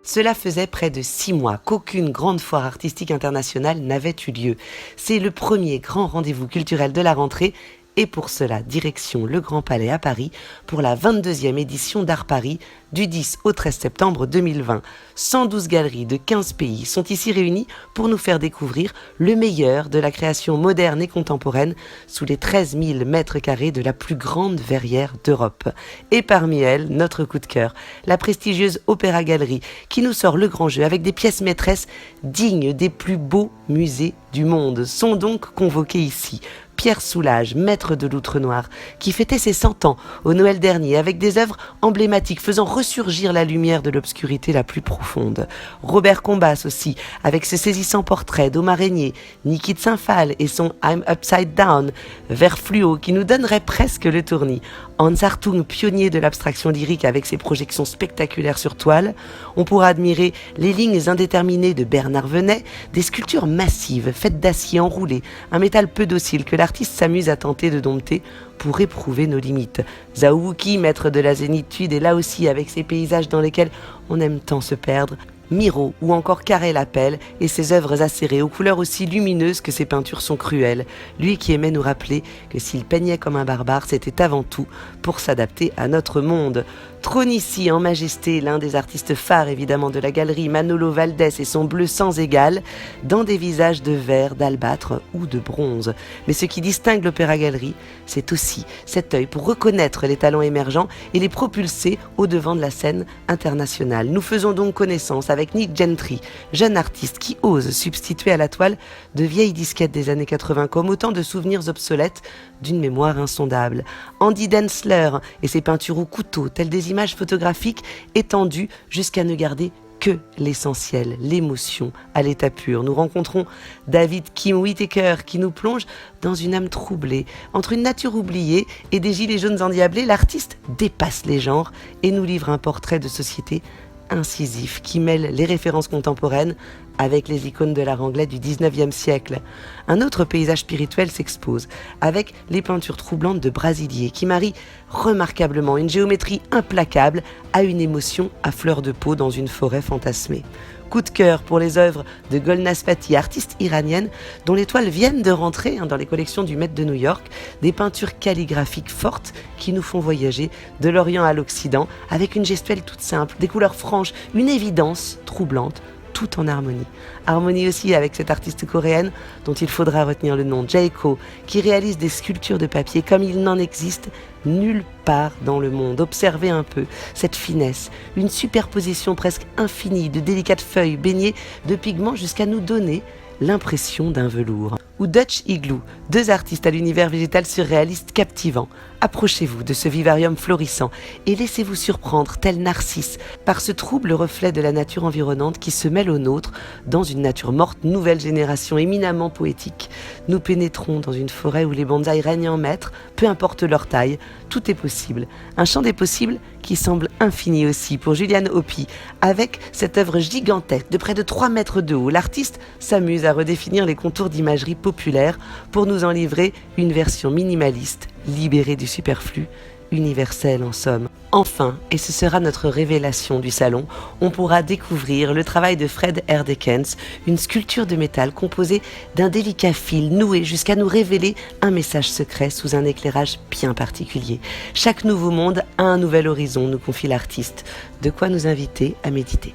Cela faisait près de 6 mois qu'aucune grande foire artistique internationale n'avait eu lieu. C'est le premier grand rendez-vous culturel de la rentrée et pour cela, direction le Grand Palais à Paris pour la 22e édition d'Art Paris du 10 au 13 septembre 2020. 112 galeries de 15 pays sont ici réunies pour nous faire découvrir le meilleur de la création moderne et contemporaine sous les 13 000 mètres carrés de la plus grande verrière d'Europe. Et parmi elles, notre coup de cœur, la prestigieuse Opéra Galerie qui nous sort le grand jeu avec des pièces maîtresses dignes des plus beaux musées du monde. Sont donc convoqués ici Pierre Soulages, maître de l'Outre-Noir, qui fêtait ses 100 ans au Noël dernier avec des œuvres emblématiques faisant ressurgir la lumière de l'obscurité la plus profonde. Robert Combas aussi, avec ses saisissants portraits d'Omar Régnier, Niki de Saint-Phal et son I'm Upside Down, vert fluo qui nous donnerait presque le tournis. Hans Hartung, pionnier de l'abstraction lyrique avec ses projections spectaculaires sur toile. On pourra admirer les lignes indéterminées de Bernard Venet, des sculptures massives faites d'acier enroulé, un métal peu docile que l'artiste s'amuse à tenter de dompter pour éprouver nos limites. Zhao Wuqi, maître de la zénitude, est là aussi avec ses paysages dans lesquels on aime tant se perdre. Miro ou encore Karel Appel et ses œuvres acérées aux couleurs aussi lumineuses que ses peintures sont cruelles. Lui qui aimait nous rappeler que s'il peignait comme un barbare, c'était avant tout pour s'adapter à notre monde. Trône ici en majesté l'un des artistes phares évidemment de la galerie, Manolo Valdés et son bleu sans égal, dans des visages de verre, d'albâtre ou de bronze. Mais ce qui distingue l'Opéra Galerie, c'est aussi cet œil pour reconnaître les talents émergents et les propulser au devant de la scène internationale. Nous faisons donc connaissance avec Nick Gentry, jeune artiste qui ose substituer à la toile de vieilles disquettes des années 80 comme autant de souvenirs obsolètes d'une mémoire insondable. Andy Densler et ses peintures au couteau, telles des images photographiques étendues jusqu'à ne garder que l'essentiel, l'émotion à l'état pur. Nous rencontrons David Kim Whittaker qui nous plonge dans une âme troublée. Entre une nature oubliée et des gilets jaunes endiablés, l'artiste dépasse les genres et nous livre un portrait de société incisif qui mêle les références contemporaines avec les icônes de l'art anglais du 19e siècle. Un autre paysage spirituel s'expose avec les peintures troublantes de Brasilier qui marient remarquablement une géométrie implacable à une émotion à fleur de peau dans une forêt fantasmée. Coup de cœur pour les œuvres de Golnaz Pati, artiste iranienne dont les toiles viennent de rentrer dans les collections du Met de New York, des peintures calligraphiques fortes qui nous font voyager de l'Orient à l'Occident avec une gestuelle toute simple, des couleurs franches, une évidence troublante, tout en harmonie. Harmonie aussi avec cette artiste coréenne dont il faudra retenir le nom, Jae-ko, qui réalise des sculptures de papier comme il n'en existe nulle part dans le monde. Observez un peu cette finesse, une superposition presque infinie de délicates feuilles baignées de pigments jusqu'à nous donner l'impression d'un velours. Ou Dutch Igloo, deux artistes à l'univers végétal surréaliste captivant. Approchez-vous de ce vivarium florissant et laissez-vous surprendre, tel Narcisse, par ce trouble reflet de la nature environnante qui se mêle au nôtre dans une nature morte, nouvelle génération éminemment poétique. Nous pénétrons dans une forêt où les bonsaïs règnent en maître, peu importe leur taille, tout est possible. Un champ des possibles qui semble infini aussi pour Julian Hopi. Avec cette œuvre gigantesque de près de 3 mètres de haut, l'artiste s'amuse à redéfinir les contours d'imagerie populaire pour nous en livrer une version minimaliste, libérée du superflu, universelle en somme. Enfin, et ce sera notre révélation du salon, on pourra découvrir le travail de Fred Erdekens, une sculpture de métal composée d'un délicat fil noué jusqu'à nous révéler un message secret sous un éclairage bien particulier. Chaque nouveau monde a un nouvel horizon, nous confie l'artiste, de quoi nous inviter à méditer.